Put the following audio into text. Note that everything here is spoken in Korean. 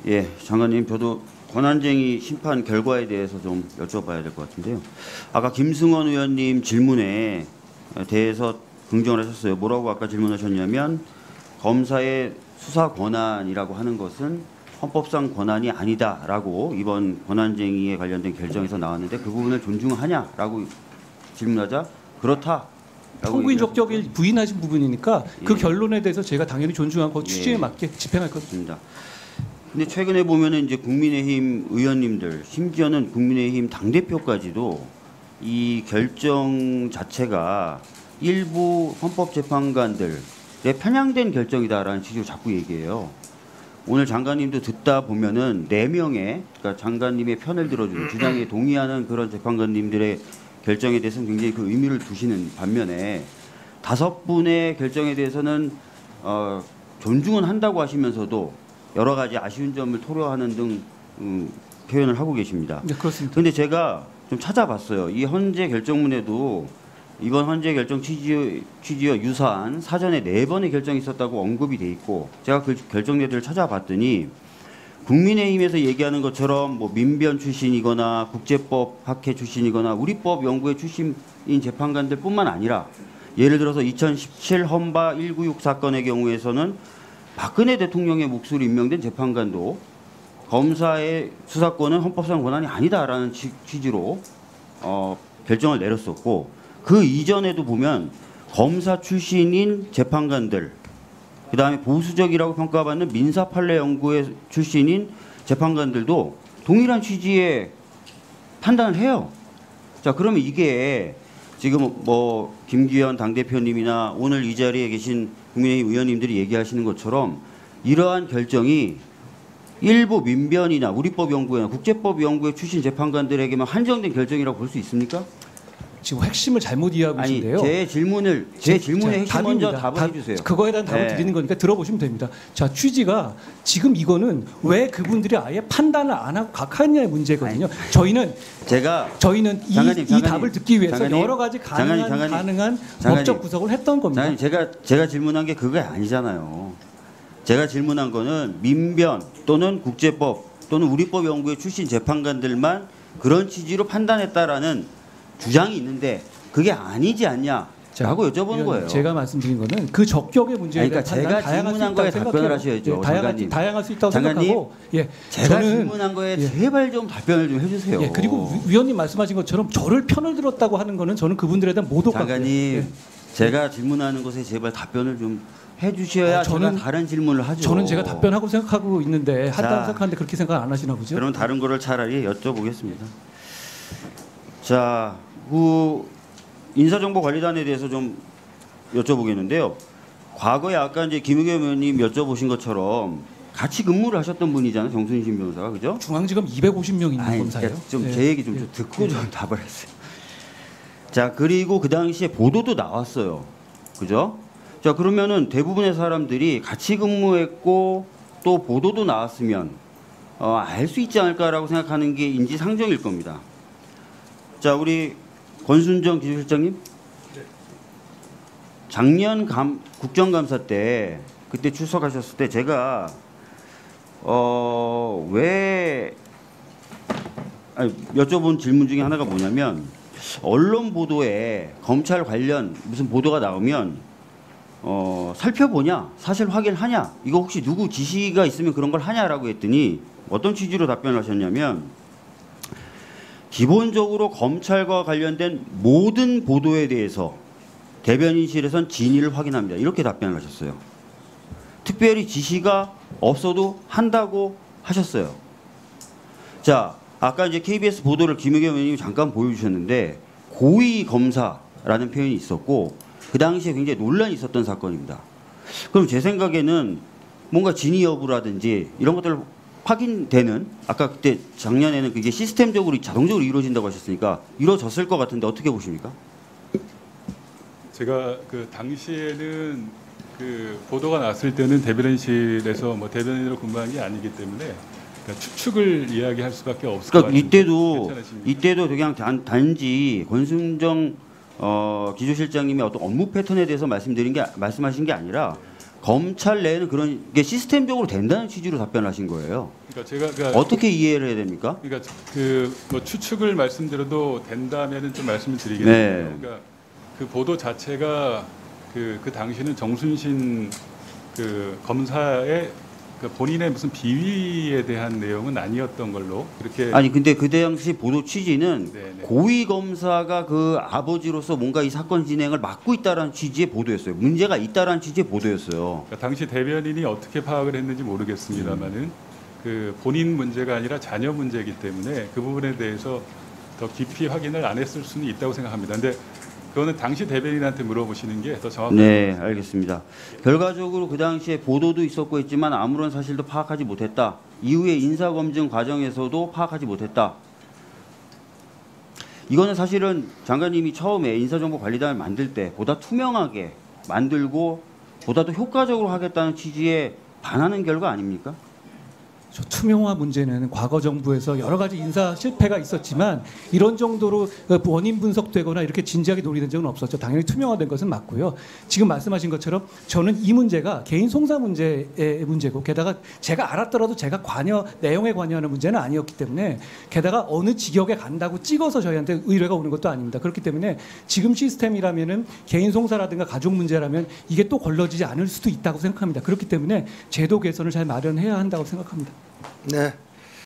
예, 장관님, 저도 권한쟁의 심판 결과에 대해서 좀 여쭤봐야 될 것 같은데요. 아까 김승원 의원님 질문에 대해서 긍정을 하셨어요. 뭐라고 아까 질문하셨냐면 검사의 수사 권한이라고 하는 것은 헌법상 권한이 아니다라고 이번 권한쟁의에 관련된 결정에서 나왔는데 그 부분을 존중하냐라고 질문하자 그렇다. 청구인 적격을 부인하신 부분이니까 그 예. 결론에 대해서 제가 당연히 존중하고 취지에 맞게 집행할 것입니다. 근데 최근에 보면은 이제 국민의힘 의원님들, 심지어는 국민의힘 당대표까지도 이 결정 자체가 일부 헌법재판관들의 편향된 결정이다라는 취지로 자꾸 얘기해요. 오늘 장관님도 듣다 보면은 4명의, 그러니까 장관님의 편을 들어주는 주장에 동의하는 그런 재판관님들의 결정에 대해서는 굉장히 그 의미를 두시는 반면에 5분의 결정에 대해서는 존중은 한다고 하시면서도 여러 가지 아쉬운 점을 토로하는 등 표현을 하고 계십니다. 네, 그렇습니다. 그런데 제가 좀 찾아봤어요. 이 헌재 결정문에도 이번 헌재 결정 취지와 유사한 사전에 4번의 결정이 있었다고 언급이 돼 있고, 제가 그 결정례들을 찾아봤더니 국민의힘에서 얘기하는 것처럼 뭐 민변 출신이거나 국제법 학회 출신이거나 우리법 연구회 출신인 재판관들뿐만 아니라 예를 들어서 2017 헌바 196 사건의 경우에서는 박근혜 대통령의 몫으로 임명된 재판관도 검사의 수사권은 헌법상 권한이 아니다라는 취지로 결정을 내렸었고, 그 이전에도 보면 검사 출신인 재판관들, 그다음에 보수적이라고 평가받는 민사 판례 연구회 출신인 재판관들도 동일한 취지의 판단을 해요. 자, 그러면 이게 지금 뭐 김기현 당대표님이나 오늘 이 자리에 계신 국민의힘 의원님들이 얘기하시는 것처럼 이러한 결정이 일부 민변이나 우리법 연구회나 국제법 연구회 출신 재판관들에게만 한정된 결정이라고 볼 수 있습니까? 지금 핵심을 잘못 이해하고 계신데요. 제 질문의 핵심 먼저 답을 해주세요. 그거에 대한 답을 드리는 거니까 들어보시면 됩니다. 자, 취지가 지금 이거는 왜 그분들이 아예 판단을 안 하고 각하느냐의 문제거든요. 저희는 장관님, 이 답을 듣기 위해서 여러 가지 가능한 법적 구석을 했던 겁니다. 장관님, 제가 질문한 게 그게 아니잖아요. 제가 질문한 거는 민변 또는 국제법 또는 우리법 연구회 출신 재판관들만 그런 취지로 판단했다라는 주장이 있는데 그게 아니지 않냐라고 여쭤보는 거예요. 제가 말씀드린 거는 그 적격의 문제에 대한 제가 질문한 거에 답변을 하셔야죠. 다양할 수 있다고 생각하고, 제가 질문한 거에 제발 좀 답변을 좀 해주세요. 그리고 위원님 말씀하신 것처럼 저를 편을 들었다고 하는 거는 저는 그분들에 대한 모독 같고요. 장관님, 제가 질문하는 것에 제발 답변을 좀 해주셔야 저는 다른 질문을 하죠. 저는 제가 답변하고 생각하고 있는데 한다고 생각하는데 그렇게 생각 안 하시나 보죠? 그럼 다른 거를 차라리 여쭤보겠습니다. 자, 그 인사정보관리단에 대해서 좀 여쭤보겠는데요. 과거에 아까 이제 김의겸 의원님 여쭤보신 것처럼 같이 근무를 하셨던 분이잖아요, 정순신 변호사가, 그죠? 중앙지검 250명 있는 검사예요. 좀 제 얘기 좀 듣고 좀 답을 했어요. 자, 그리고 그 당시에 보도도 나왔어요, 그죠? 자, 그러면은 대부분의 사람들이 같이 근무했고 또 보도도 나왔으면 알 수 있지 않을까라고 생각하는 게 인지상정일 겁니다. 자, 우리 권순정 기조실장님, 작년 국정감사 때 그때 출석하셨을 때 제가 여쭤본 질문 중에 하나가 뭐냐면, 언론 보도에 검찰 관련 무슨 보도가 나오면 살펴보냐, 사실 확인하냐, 이거 혹시 누구 지시가 있으면 그런 걸 하냐라고 했더니 어떤 취지로 답변을 하셨냐면, 기본적으로 검찰과 관련된 모든 보도에 대해서 대변인실에선 진위를 확인합니다. 이렇게 답변을 하셨어요. 특별히 지시가 없어도 한다고 하셨어요. 자, 아까 이제 KBS 보도를 김의겸 의원님이 잠깐 보여주셨는데 고위 검사라는 표현이 있었고 그 당시에 굉장히 논란이 있었던 사건입니다. 그럼 제 생각에는 뭔가 진위 여부라든지 이런 것들 확인되는, 아까 그때 작년에는 그게 시스템적으로 자동적으로 이루어진다고 하셨으니까 이루어졌을 것 같은데 어떻게 보십니까? 제가 그 당시에는 그 보도가 났을 때는 대변인실에서 뭐 대변인으로 근무한 게 아니기 때문에 그러니까 추측을 이야기할 수밖에 없을 것 같은데. 이때도 그냥 단지 권순정 기조실장님의 어떤 업무 패턴에 대해서 말씀하신 게 아니라 검찰 내에는 그런 게 시스템적으로 된다는 취지로 답변하신 거예요. 그러니까 제가 어떻게 이해를 해야 됩니까? 그러니까 그뭐 추측을 말씀드려도 된다면은 좀 말씀을 드리겠는데요. 네. 그러니까 그 보도 자체가 그 당시는 정순신 그 검사의 그 본인의 무슨 비위에 대한 내용은 아니었던 걸로 그렇게. 아니 근데 그 당시 보도 취지는 네네. 고위 검사가 그 아버지로서 뭔가 이 사건 진행을 맡고 있다라는 취지의 보도였어요. 문제가 있다라는 취지의 보도였어요. 그러니까 당시 대변인이 어떻게 파악을 했는지 모르겠습니다만은 그 본인 문제가 아니라 자녀 문제이기 때문에 그 부분에 대해서 더 깊이 확인을 안 했을 수는 있다고 생각합니다. 근데 그거는 당시 대변인한테 물어보시는 게 더 정확합니다. 네, 알겠습니다. 결과적으로 그 당시에 보도도 있었고 했지만 아무런 사실도 파악하지 못했다. 이후에 인사검증 과정에서도 파악하지 못했다. 이거는 사실은 장관님이 처음에 인사정보관리단을 만들 때 보다 투명하게 만들고 보다 더 효과적으로 하겠다는 취지에 반하는 결과 아닙니까? 저 투명화 문제는 과거 정부에서 여러 가지 인사 실패가 있었지만 이런 정도로 원인 분석되거나 이렇게 진지하게 논의된 적은 없었죠. 당연히 투명화된 것은 맞고요. 지금 말씀하신 것처럼 저는 이 문제가 개인 송사 문제의 문제고 게다가 제가 알았더라도 제가 내용에 관여하는 문제는 아니었기 때문에 게다가 어느 직역에 간다고 찍어서 저희한테 의뢰가 오는 것도 아닙니다. 그렇기 때문에 지금 시스템이라면은 개인 송사라든가 가족 문제라면 이게 또 걸러지지 않을 수도 있다고 생각합니다. 그렇기 때문에 제도 개선을 잘 마련해야 한다고 생각합니다. 네.